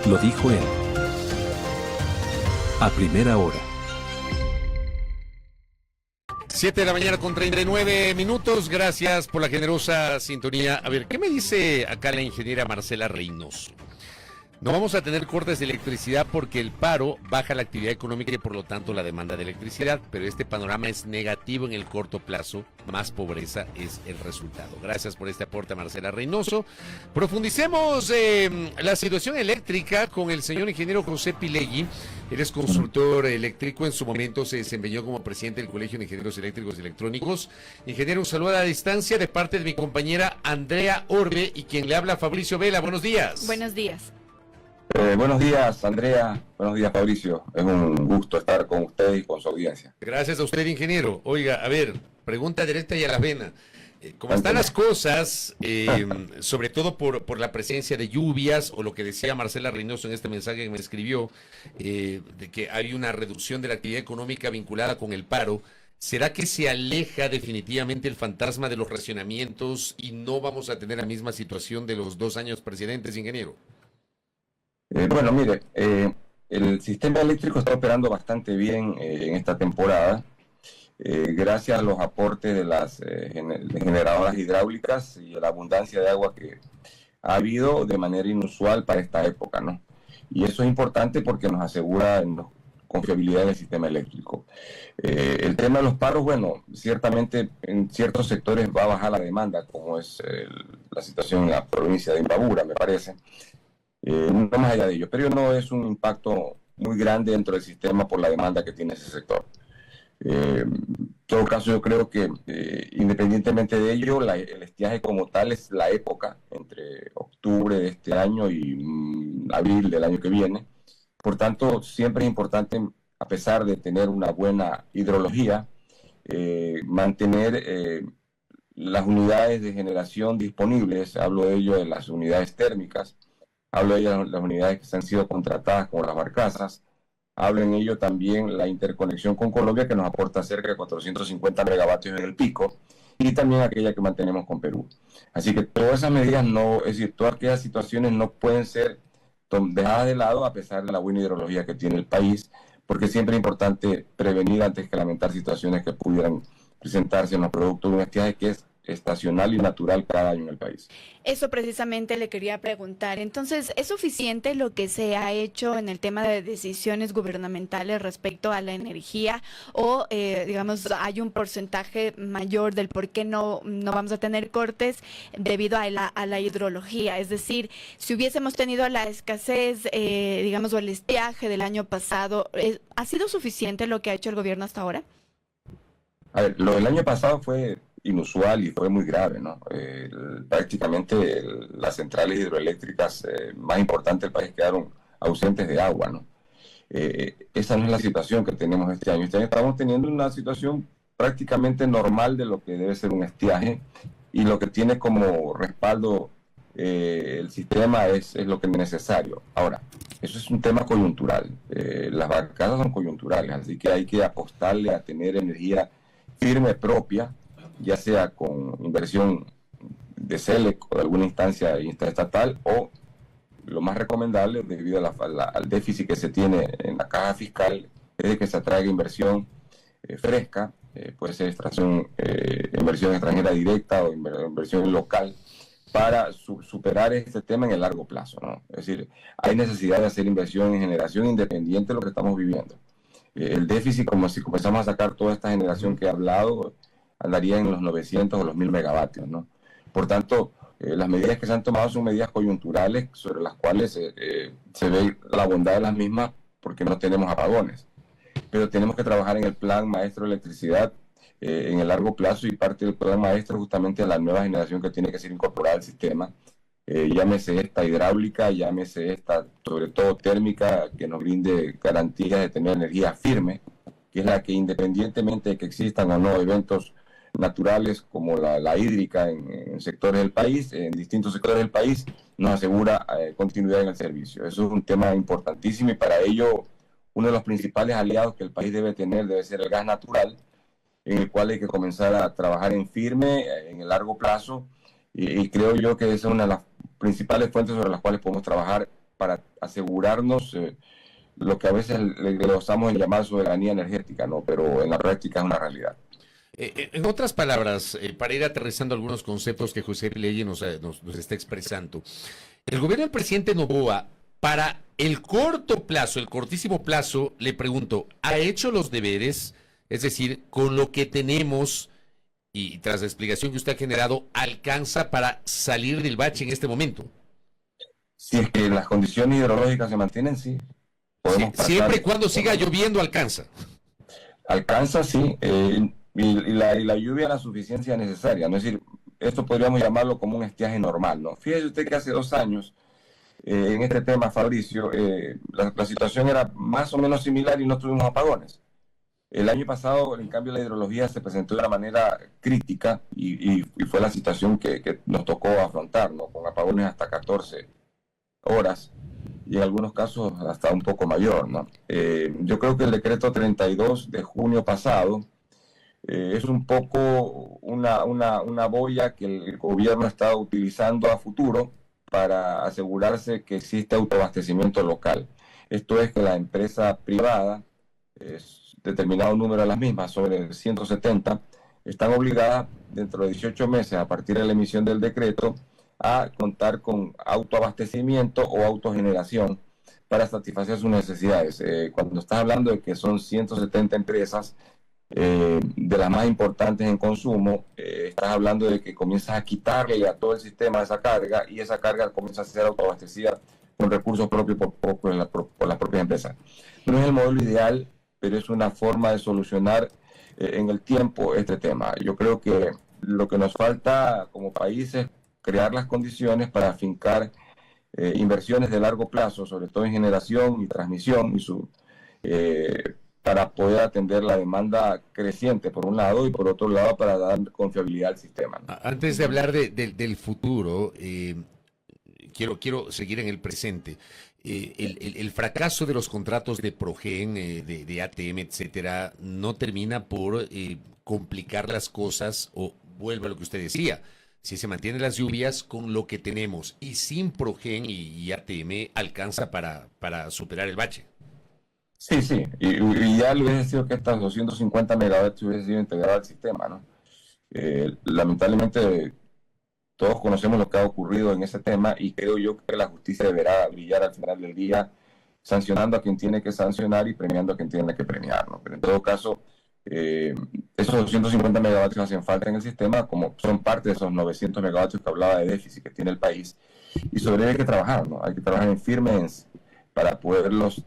Lo dijo él. A primera hora. 7 de la mañana con 39 minutos. Gracias por la generosa sintonía. A ver, ¿qué me dice acá la ingeniera Marcela Reynoso? No vamos a tener cortes de electricidad porque el paro baja la actividad económica y por lo tanto la demanda de electricidad, pero este panorama es negativo en el corto plazo, más pobreza es el resultado. Gracias por este aporte, Marcela Reynoso. Profundicemos la situación eléctrica con el señor ingeniero José Pileggi. Él es consultor eléctrico, en su momento se desempeñó como presidente del Colegio de Ingenieros Eléctricos y Electrónicos. Ingeniero, un saludo a la distancia de parte de mi compañera Andrea Orbe y quien le habla, Fabricio Vela. Buenos días. Buenos días. Buenos días, Andrea. Buenos días, Fabricio. Es un gusto estar con usted y con su audiencia. Gracias a usted, ingeniero. Oiga, a ver, pregunta directa y a la vena. ¿Cómo están las cosas, sobre todo por la presencia de lluvias, o lo que decía Marcela Reynoso en este mensaje que me escribió, de que hay una reducción de la actividad económica vinculada con el paro? ¿Será que se aleja definitivamente el fantasma de los racionamientos y no vamos a tener la misma situación de los 2 años precedentes, ingeniero? Bueno, mire, el sistema eléctrico está operando bastante bien en esta temporada, gracias a los aportes de las generadoras hidráulicas y a la abundancia de agua que ha habido de manera inusual para esta época, ¿no? Y eso es importante porque nos asegura confiabilidad del sistema eléctrico. El tema de los paros, bueno, ciertamente en ciertos sectores va a bajar la demanda, como es la situación en la provincia de Imbabura, me parece. No más allá de ello, pero no es un impacto muy grande dentro del sistema por la demanda que tiene ese sector. En todo caso, yo creo que independientemente de ello, el estiaje como tal es la época entre octubre de este año y abril del año que viene. Por tanto, siempre es importante, a pesar de tener una buena hidrología, mantener las unidades de generación disponibles. Hablo de ello de las unidades térmicas. Hablo de las unidades que se han sido contratadas como las barcazas. Hablo en ello también la interconexión con Colombia, que nos aporta cerca de 450 megavatios en el pico, y también aquella que mantenemos con Perú. Así que todas esas medidas, es decir, todas aquellas situaciones no pueden ser dejadas de lado a pesar de la buena hidrología que tiene el país, porque siempre es importante prevenir antes que lamentar situaciones que pudieran presentarse en los productos de un estiaje que es estacional y natural cada año en el país. Eso precisamente le quería preguntar. Entonces, ¿es suficiente lo que se ha hecho en el tema de decisiones gubernamentales respecto a la energía? O, digamos, hay un porcentaje mayor del por qué no vamos a tener cortes debido a la hidrología. Es decir, si hubiésemos tenido la escasez, digamos, o el estiaje del año pasado, ¿ha sido suficiente lo que ha hecho el gobierno hasta ahora? A ver, lo del año pasado fue inusual y fue muy grave, ¿no? Prácticamente las centrales hidroeléctricas más importantes del país quedaron ausentes de agua, ¿no? Esa no es la situación que tenemos este año. Este año estamos teniendo una situación prácticamente normal de lo que debe ser un estiaje, y lo que tiene como respaldo el sistema es lo que es necesario. Ahora, eso es un tema coyuntural. Las barcazas son coyunturales, así que hay que apostarle a tener energía firme propia, ya sea con inversión de CELEC o de alguna instancia interestatal, o lo más recomendable, debido al déficit que se tiene en la caja fiscal, es de que se atraiga inversión fresca, puede ser inversión extranjera directa o inversión local, para superar este tema en el largo plazo, ¿no? Es decir, hay necesidad de hacer inversión en generación independiente de lo que estamos viviendo. El déficit, como si comenzamos a sacar toda esta generación que he hablado, andaría en los 900 o los 1000 megavatios, ¿no? Por tanto, las medidas que se han tomado son medidas coyunturales sobre las cuales se ve la bondad de las mismas, porque no tenemos apagones. Pero tenemos que trabajar en el plan maestro de electricidad en el largo plazo, y parte del plan maestro justamente a la nueva generación que tiene que ser incorporada al sistema. Llámese esta hidráulica, llámese esta sobre todo térmica, que nos brinde garantías de tener energía firme, que es la que, independientemente de que existan o no eventos naturales como la hídrica en sectores del país, en distintos sectores del país, nos asegura continuidad en el servicio. Eso es un tema importantísimo, y para ello uno de los principales aliados que el país debe tener debe ser el gas natural, en el cual hay que comenzar a trabajar en firme, en el largo plazo, y creo yo que esa es una de las principales fuentes sobre las cuales podemos trabajar para asegurarnos lo que a veces le gozamos en llamar soberanía energética, ¿no? Pero en la práctica es una realidad. En otras palabras, para ir aterrizando algunos conceptos que José Leye nos está expresando, el gobierno del presidente Noboa, para el corto plazo, el cortísimo plazo, le pregunto, ¿ha hecho los deberes? Es decir, con lo que tenemos y tras la explicación que usted ha generado, ¿alcanza para salir del bache en este momento? Si es que las condiciones hidrológicas se mantienen, sí. Sí, siempre y cuando siga lloviendo, alcanza. Alcanza, sí. Y la lluvia la suficiencia necesaria, ¿no? Es decir, esto podríamos llamarlo como un estiaje normal, ¿no? Fíjese usted que hace 2 años, en este tema, Fabricio, la situación era más o menos similar y no tuvimos apagones. El año pasado, en cambio, la hidrología se presentó de una manera crítica y fue la situación que nos tocó afrontar, ¿no? Con apagones hasta 14 horas y en algunos casos hasta un poco mayor, ¿no? Yo creo que el decreto 32 de junio pasado es un poco una boya que el gobierno está utilizando a futuro para asegurarse que existe autoabastecimiento local. Esto es que la empresa privada, determinado número de las mismas, sobre 170, están obligadas dentro de 18 meses a partir de la emisión del decreto a contar con autoabastecimiento o autogeneración para satisfacer sus necesidades. Cuando estás hablando de que son 170 empresas, de las más importantes en consumo, estás hablando de que comienzas a quitarle a todo el sistema esa carga y esa carga comienza a ser autoabastecida con recursos propios por las propias empresas. No es el modelo ideal, pero es una forma de solucionar en el tiempo este tema. Yo creo que lo que nos falta como país es crear las condiciones para afincar inversiones de largo plazo, sobre todo en generación y transmisión, para poder atender la demanda creciente, por un lado, y por otro lado, para dar confiabilidad al sistema, ¿no? Antes de hablar del futuro, quiero seguir en el presente. El fracaso de los contratos de Progen, de ATM, etcétera, no termina por complicar las cosas, o vuelve a lo que usted decía. Si se mantienen las lluvias con lo que tenemos y sin Progen y ATM, alcanza para superar el bache. Sí, sí, y ya le hubiese sido que estas 250 megavatios hubiese sido integrado al sistema, ¿no? Lamentablemente todos conocemos lo que ha ocurrido en ese tema y creo yo que la justicia deberá brillar al final del día, sancionando a quien tiene que sancionar y premiando a quien tiene que premiar, ¿no? Pero en todo caso, esos 250 megavatios hacen falta en el sistema, como son parte de esos 900 megavatios que hablaba de déficit que tiene el país, y sobre ello hay que trabajar, ¿no? Hay que trabajar en firmes para poderlos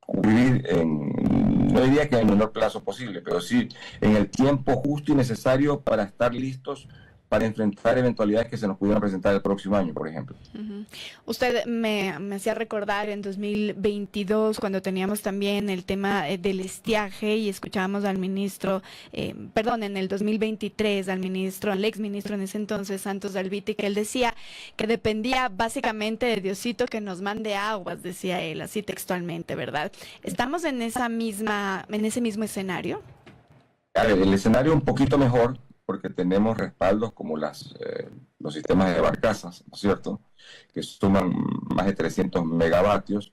cubrir no diría que en el menor plazo posible, pero sí en el tiempo justo y necesario para estar listos para enfrentar eventualidades que se nos pudieran presentar el próximo año, por ejemplo. Uh-huh. Usted me hacía recordar en 2022, cuando teníamos también el tema del estiaje y escuchábamos al ministro, en el 2023, al exministro en ese entonces, Santos Dalviti, que él decía que dependía básicamente de Diosito que nos mande aguas, decía él, así textualmente, ¿verdad? ¿Estamos en ese mismo escenario? A ver, el escenario un poquito mejor, porque tenemos respaldos como los sistemas de barcazas, ¿no es cierto?, que suman más de 300 megavatios.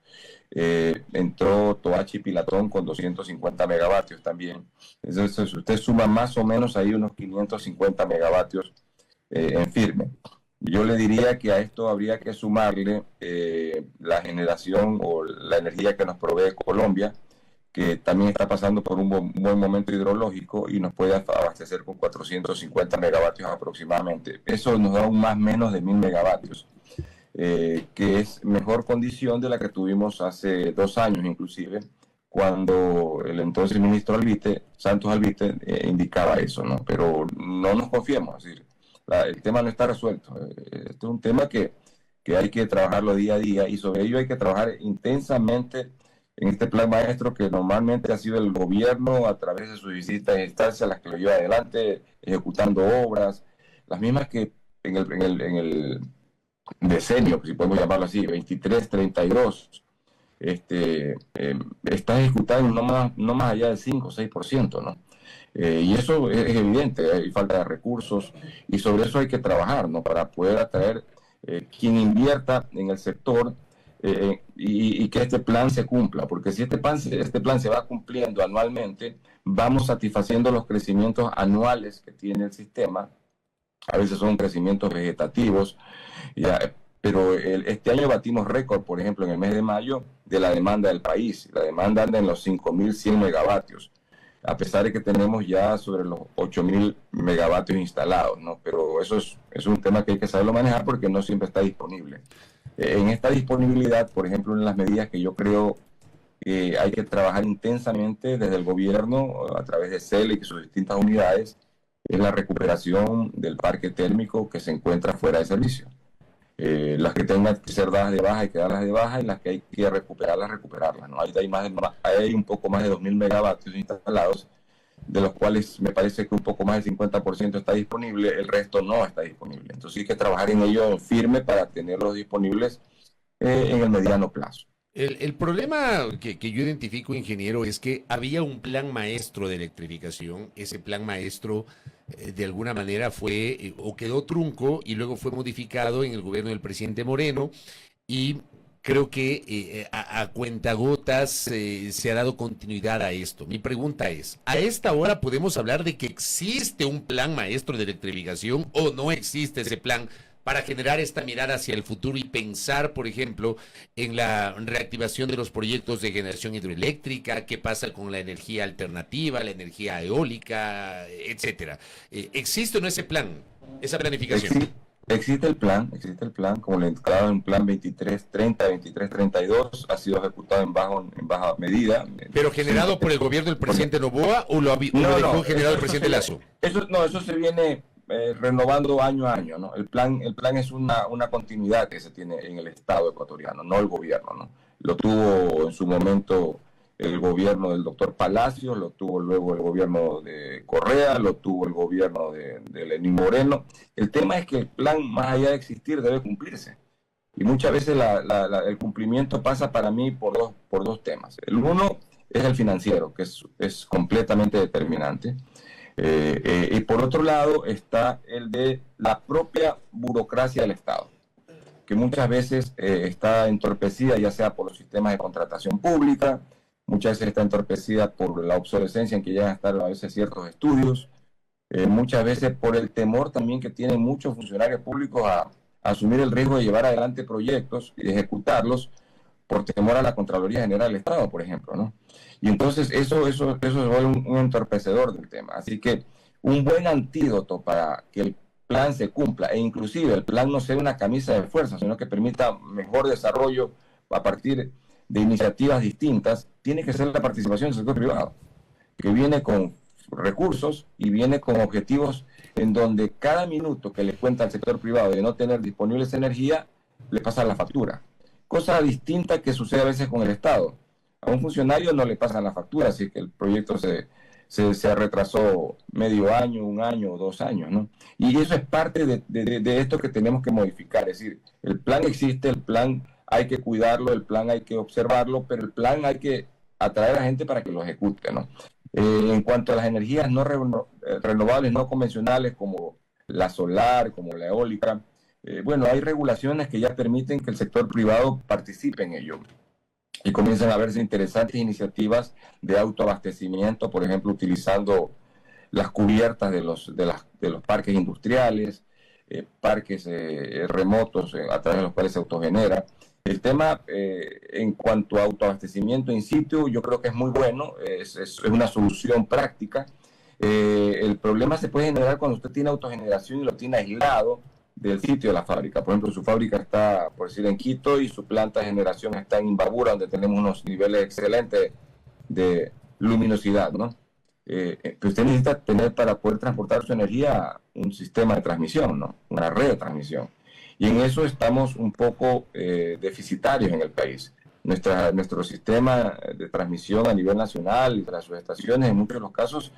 Entró Toachi Pilatón con 250 megavatios también. Entonces, usted suma más o menos ahí unos 550 megavatios en firme. Yo le diría que a esto habría que sumarle la generación o la energía que nos provee Colombia, que también está pasando por un buen momento hidrológico y nos puede abastecer con 450 megavatios aproximadamente. Eso nos da un más o menos de 1000 megavatios, que es mejor condición de la que tuvimos hace 2 años inclusive, cuando el entonces ministro Santos Alvite, indicaba eso, ¿no? Pero no nos confiemos, es decir, el tema no está resuelto. Este es un tema que hay que trabajarlo día a día y sobre ello hay que trabajar intensamente en este plan maestro que normalmente ha sido el gobierno a través de sus distintas instancias las que lo lleva adelante, ejecutando obras, las mismas que en el decenio, si podemos llamarlo así, 23-32, está ejecutando no más allá del 5 o 6%, ¿no? Y eso es evidente, hay falta de recursos y sobre eso hay que trabajar, ¿no? Para poder atraer quien invierta en el sector, y que este plan se cumpla, porque si este plan se va cumpliendo anualmente, vamos satisfaciendo los crecimientos anuales que tiene el sistema. A veces son crecimientos vegetativos, pero este año batimos récord, por ejemplo, en el mes de mayo, de la demanda del país. La demanda anda en los 5.100 megavatios, a pesar de que tenemos ya sobre los 8.000 megavatios instalados, ¿no? Pero eso es un tema que hay que saberlo manejar porque no siempre está disponible. En esta disponibilidad, por ejemplo, en las medidas que yo creo que hay que trabajar intensamente desde el gobierno, a través de CELEC y sus distintas unidades, es la recuperación del parque térmico que se encuentra fuera de servicio. Las que tengan que ser dadas de baja hay que darlas de baja, y las que hay que recuperarlas, ¿no? Hay un poco más de 2.000 megavatios instalados, de los cuales me parece que un poco más del 50% está disponible, el resto no está disponible. Entonces hay que trabajar en ello en firme para tenerlos disponibles en el mediano plazo. El problema que yo identifico, ingeniero, es que había un plan maestro de electrificación. Ese plan maestro, de alguna manera, fue o quedó trunco y luego fue modificado en el gobierno del presidente Moreno, y creo que a cuentagotas se ha dado continuidad a esto. Mi pregunta es, ¿a esta hora podemos hablar de que existe un plan maestro de electrificación o no existe ese plan para generar esta mirada hacia el futuro y pensar, por ejemplo, en la reactivación de los proyectos de generación hidroeléctrica? ¿Qué pasa con la energía alternativa, la energía eólica, etcétera? ¿Existe o no ese plan, esa planificación? Existe el plan, como le entraba en plan 2330, 2332, ha sido ejecutado en baja medida. ¿Pero generado por el gobierno del presidente Noboa o lo dejó generado el presidente Lasso? Eso se viene renovando año a año, ¿no? El plan es una continuidad que se tiene en el Estado ecuatoriano, no el gobierno, ¿no? Lo tuvo en su momento el gobierno del doctor Palacios, lo tuvo luego el gobierno de Correa, lo tuvo el gobierno de Lenín Moreno. El tema es que el plan, más allá de existir, debe cumplirse. Y muchas veces el cumplimiento pasa para mí por dos temas. El uno es el financiero, que es completamente determinante. Y por otro lado está el de la propia burocracia del Estado, que muchas veces está entorpecida, ya sea por los sistemas de contratación pública, muchas veces está entorpecida por la obsolescencia en que llegan a estar a veces ciertos estudios, muchas veces por el temor también que tienen muchos funcionarios públicos a asumir el riesgo de llevar adelante proyectos y de ejecutarlos por temor a la Contraloría General del Estado, por ejemplo, ¿no? Y entonces eso es un entorpecedor del tema. Así que un buen antídoto para que el plan se cumpla, e inclusive el plan no sea una camisa de fuerza, sino que permita mejor desarrollo a partir de iniciativas distintas, tiene que ser la participación del sector privado, que viene con recursos y viene con objetivos en donde cada minuto que le cuenta al sector privado de no tener disponible esa energía, le pasa la factura. Cosa distinta que sucede a veces con el Estado. A un funcionario no le pasan la factura, así que el proyecto se retrasó medio año, 1 año o 2 años, ¿no? Y eso es parte de esto que tenemos que modificar. Es decir, el plan existe, el plan hay que cuidarlo, el plan hay que observarlo, pero el plan hay que atraer a gente para que lo ejecute, ¿no? En cuanto a las energías no renovables, no convencionales, como la solar, como la eólica, bueno, hay regulaciones que ya permiten que el sector privado participe en ello. Y comienzan a verse interesantes iniciativas de autoabastecimiento, por ejemplo, utilizando las cubiertas de los parques industriales, parques remotos a través de los cuales se autogenera. El tema en cuanto a autoabastecimiento in situ, yo creo que es muy bueno, es una solución práctica. El problema se puede generar cuando usted tiene autogeneración y lo tiene aislado del sitio de la fábrica. Por ejemplo, su fábrica está, por decir, en Quito, y su planta de generación está en Imbabura, donde tenemos unos niveles excelentes de luminosidad, ¿no? Que usted necesita tener para poder transportar su energía un sistema de transmisión, ¿no? Una red de transmisión. Y en eso estamos un poco deficitarios en el país. Nuestro sistema de transmisión a nivel nacional y las subestaciones, en muchos de los casos,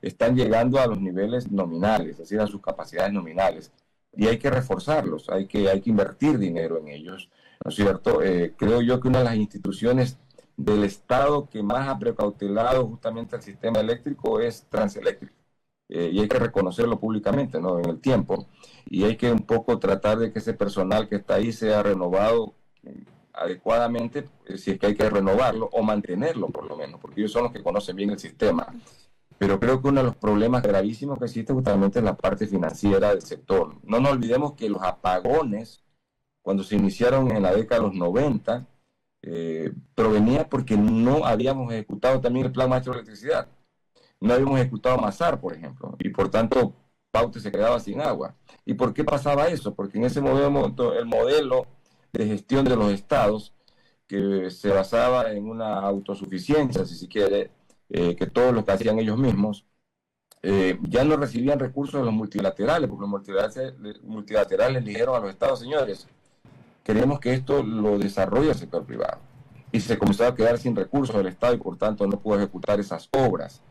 están llegando a los niveles nominales, es decir, a sus capacidades nominales. Y hay que reforzarlos, hay que invertir dinero en ellos, ¿no es cierto? Creo yo que una de las instituciones del Estado que más ha precautelado justamente el sistema eléctrico es Transeléctrica. Y hay que reconocerlo públicamente, ¿no? En el tiempo. Y hay que un poco tratar de que ese personal que está ahí sea renovado adecuadamente si es que hay que renovarlo o mantenerlo por lo menos, porque ellos son los que conocen bien el sistema. Pero creo que uno de los problemas gravísimos que existe justamente es la parte financiera del sector. No nos olvidemos que los apagones, cuando se iniciaron en la década de los 90, provenía porque no habíamos ejecutado también el Plan Maestro de Electricidad. No habíamos ejecutado Masar, por ejemplo, y por tanto Paute se quedaba sin agua. ¿Y por qué pasaba eso? Porque en ese modelo, el modelo de gestión de los estados, que se basaba en una autosuficiencia, si se quiere, que todo lo que hacían ellos mismos, ya no recibían recursos de los multilaterales, porque los multilaterales le dijeron a los estados, señores, queremos que esto lo desarrolle el sector privado. Y se comenzó a quedar sin recursos del Estado y por tanto no pudo ejecutar esas obras.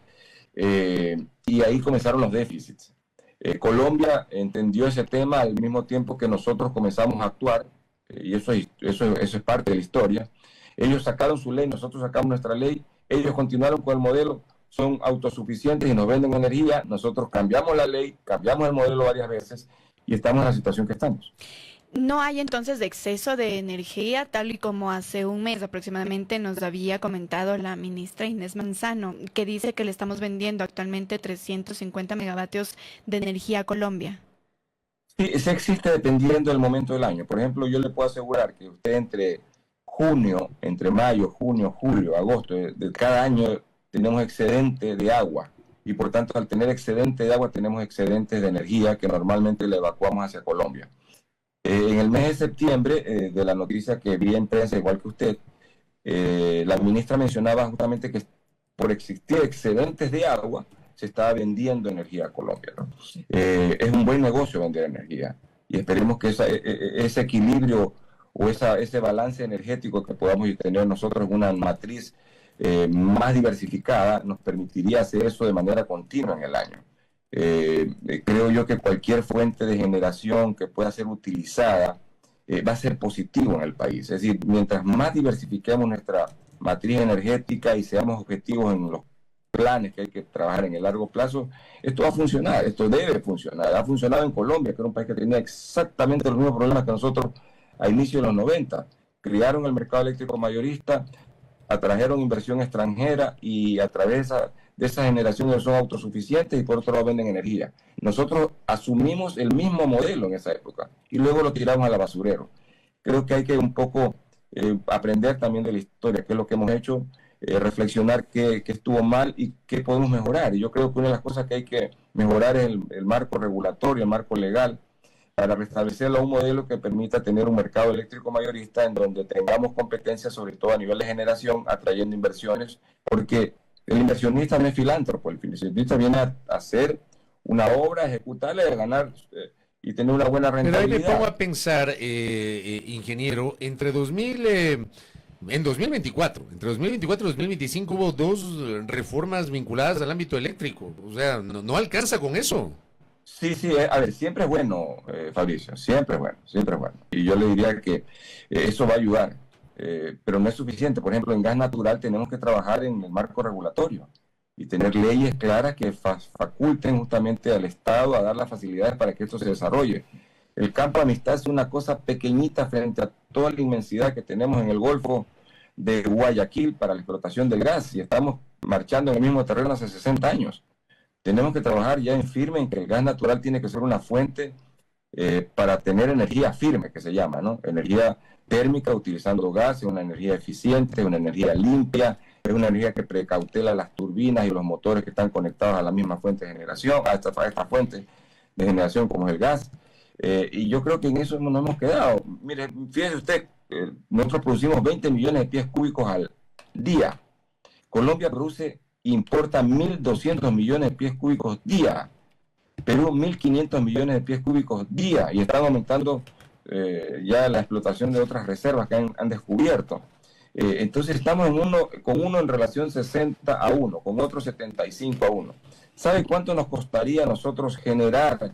Y ahí comenzaron los déficits. Colombia entendió ese tema al mismo tiempo que nosotros comenzamos a actuar, y eso es parte de la historia. Ellos sacaron su ley, nosotros sacamos nuestra ley, ellos continuaron con el modelo, son autosuficientes y nos venden energía, nosotros cambiamos la ley, cambiamos el modelo varias veces y estamos en la situación que estamos. ¿No hay entonces exceso de energía, tal y como hace un mes aproximadamente nos había comentado la ministra Inés Manzano, que dice que le estamos vendiendo actualmente 350 megavatios de energía a Colombia? Sí, eso existe dependiendo del momento del año. Por ejemplo, yo le puedo asegurar que usted entre mayo, junio, julio, agosto, de cada año tenemos excedente de agua. Y por tanto, al tener excedente de agua, tenemos excedentes de energía que normalmente le evacuamos hacia Colombia. En el mes de septiembre, de la noticia que vi en prensa, igual que usted, la ministra mencionaba justamente que por existir excedentes de agua, se estaba vendiendo energía a Colombia, ¿no? Es un buen negocio vender energía y esperemos que ese equilibrio o ese balance energético que podamos tener nosotros en una matriz más diversificada nos permitiría hacer eso de manera continua en el año. Creo yo que cualquier fuente de generación que pueda ser utilizada va a ser positivo en el país. Es decir, mientras más diversifiquemos nuestra matriz energética y seamos objetivos en los planes que hay que trabajar en el largo plazo, esto va a funcionar, esto debe funcionar. Ha funcionado en Colombia, que era un país que tenía exactamente los mismos problemas que nosotros a inicios de los 90. Crearon el mercado eléctrico mayorista, atrajeron inversión extranjera y a través de esa generación ellos son autosuficientes y por otro lado venden energía. Nosotros asumimos el mismo modelo en esa época y luego lo tiramos a la basurero. Creo que hay que un poco aprender también de la historia, qué es lo que hemos hecho, reflexionar qué estuvo mal y qué podemos mejorar. Y yo creo que una de las cosas que hay que mejorar es el marco regulatorio, el marco legal, para restablecerlo a un modelo que permita tener un mercado eléctrico mayorista en donde tengamos competencia, sobre todo a nivel de generación, atrayendo inversiones, porque el inversionista no es filántropo, el inversionista viene a hacer una obra, ejecutarla y ganar y tener una buena rentabilidad. Pero ahí me pongo a pensar, ingeniero, entre 2024 y 2025 hubo 2 reformas vinculadas al ámbito eléctrico. O sea, no alcanza con eso. Sí, a ver, siempre es bueno, Fabricio, siempre es bueno. Y yo le diría que eso va a ayudar, pero no es suficiente. Por ejemplo, en gas natural tenemos que trabajar en el marco regulatorio y tener leyes claras que faculten justamente al Estado a dar las facilidades para que esto se desarrolle. El campo de Amistad es una cosa pequeñita frente a toda la inmensidad que tenemos en el Golfo de Guayaquil para la explotación del gas y estamos marchando en el mismo terreno hace 60 años. Tenemos que trabajar ya en firme en que el gas natural tiene que ser una fuente para tener energía firme, que se llama, ¿no? Energía térmica utilizando gas, es una energía eficiente, es una energía limpia, es una energía que precautela las turbinas y los motores que están conectados a la misma fuente de generación, a esta fuente de generación como es el gas. Y yo creo que en eso nos hemos quedado. Mire, fíjese usted, nosotros producimos 20 millones de pies cúbicos al día. Colombia importa 1.200 millones de pies cúbicos día. Perú 1.500 millones de pies cúbicos día. Y están aumentando ya la explotación de otras reservas que han descubierto. Entonces estamos con uno en relación 60-1, con otro 75-1. ¿Sabe cuánto nos costaría a nosotros generar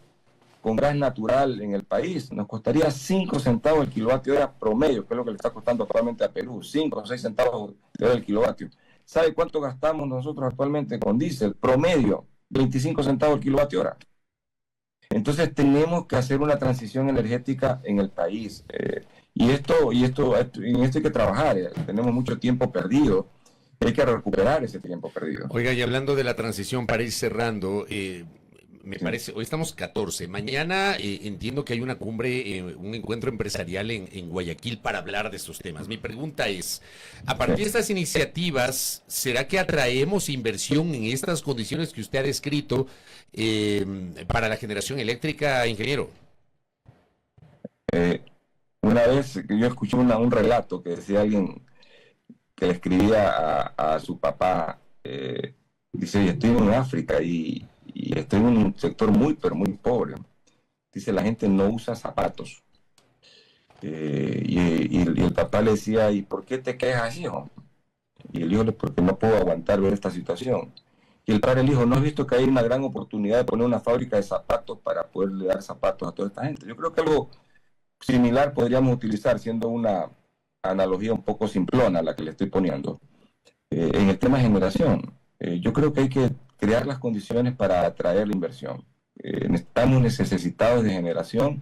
con gas natural en el país? Nos costaría 5 centavos el kilovatio hora promedio, que es lo que le está costando actualmente a Perú, 5 o 6 centavos de hora el kilovatio. ¿Sabe cuánto gastamos nosotros actualmente con diésel? Promedio, 25 centavos el kilovatio hora. Entonces tenemos que hacer una transición energética en el país En esto hay que trabajar. Tenemos mucho tiempo perdido. Hay que recuperar ese tiempo perdido. Oiga, y hablando de la transición, para ir cerrando, me Sí. parece, hoy estamos 14, mañana entiendo que hay una cumbre, un encuentro empresarial en Guayaquil para hablar de estos temas. Mi pregunta es, a partir de estas iniciativas, ¿será que atraemos inversión en estas condiciones que usted ha descrito para la generación eléctrica, ingeniero? Eh, una vez yo escuché un relato que decía alguien que le escribía a su papá, dice, estoy en África y estoy en un sector muy, pero muy pobre. Dice, la gente no usa zapatos. Y el papá le decía, ¿y por qué te quejas, hijo? Y el hijo, porque no puedo aguantar ver esta situación. Y el padre le dijo, ¿no has visto que hay una gran oportunidad de poner una fábrica de zapatos para poderle dar zapatos a toda esta gente? Yo creo que algo similar podríamos utilizar, siendo una analogía un poco simplona la que le estoy poniendo. En el tema de generación, yo creo que hay que crear las condiciones para atraer la inversión. Estamos necesitados de generación,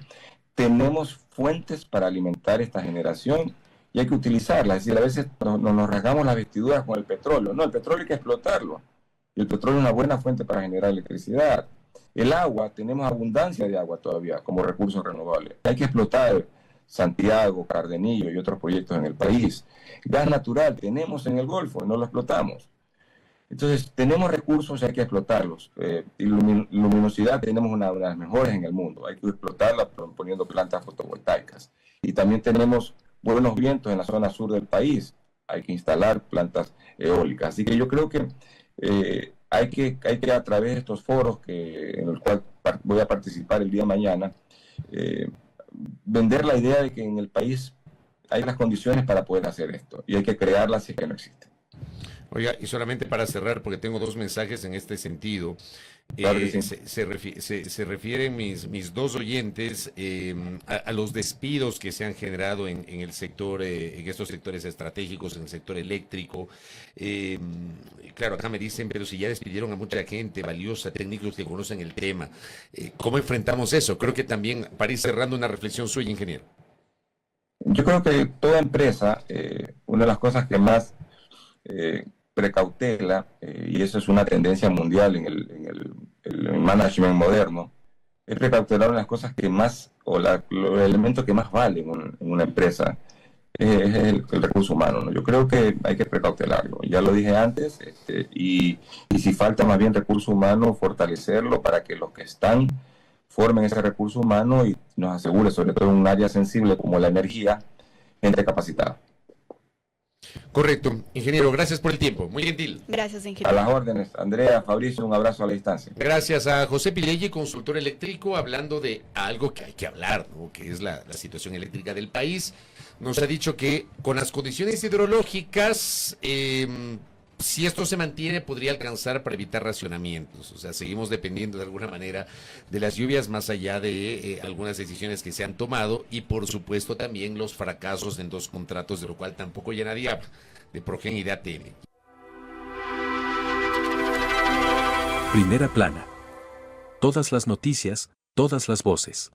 tenemos fuentes para alimentar esta generación y hay que utilizarlas. Es decir, a veces nos rasgamos las vestiduras con el petróleo. No, el petróleo hay que explotarlo. Y el petróleo es una buena fuente para generar electricidad. El agua, tenemos abundancia de agua todavía como recurso renovable. Hay que explotar Santiago, Cardenillo y otros proyectos en el país. Gas natural tenemos en el Golfo, no lo explotamos. Entonces, tenemos recursos y hay que explotarlos. Y luminosidad tenemos una de las mejores en el mundo. Hay que explotarla poniendo plantas fotovoltaicas. Y también tenemos buenos vientos en la zona sur del país. Hay que instalar plantas eólicas. Así que yo creo que hay que a través de estos foros en el cual voy a participar el día de mañana, vender la idea de que en el país hay las condiciones para poder hacer esto. Y hay que crearlas si es que no existen. Oiga, y solamente para cerrar, porque tengo dos mensajes en este sentido. Claro que sí. Se refieren mis dos oyentes a los despidos que se han generado en el sector, en estos sectores estratégicos, en el sector eléctrico. Claro, acá me dicen, pero si ya despidieron a mucha gente valiosa, técnicos que conocen el tema, ¿cómo enfrentamos eso? Creo que también, para ir cerrando, una reflexión suya, ingeniero. Yo creo que toda empresa, una de las cosas que más precautela, y eso es una tendencia mundial en el management moderno, es precautelar una de las cosas que más, o los elementos que más valen en una empresa, es el recurso humano, ¿no? Yo creo que hay que precautelarlo, ya lo dije antes, y si falta más bien recurso humano, fortalecerlo para que los que están formen ese recurso humano y nos asegure, sobre todo en un área sensible como la energía, gente capacitada. Correcto. Ingeniero, gracias por el tiempo. Muy gentil. Gracias, A ingeniero. las órdenes. Andrea, Fabricio, un abrazo a la distancia. Gracias a José Pileggi, consultor eléctrico, hablando de algo que hay que hablar, ¿no? Que es la situación eléctrica del país. Nos ha dicho que con las condiciones hidrológicas, si esto se mantiene, podría alcanzar para evitar racionamientos. O sea, seguimos dependiendo de alguna manera de las lluvias, más allá de algunas decisiones que se han tomado, y por supuesto también los fracasos en dos contratos, de lo cual tampoco ya nadie habla, de Progen y de ATM. Primera plana. Todas las noticias, todas las voces.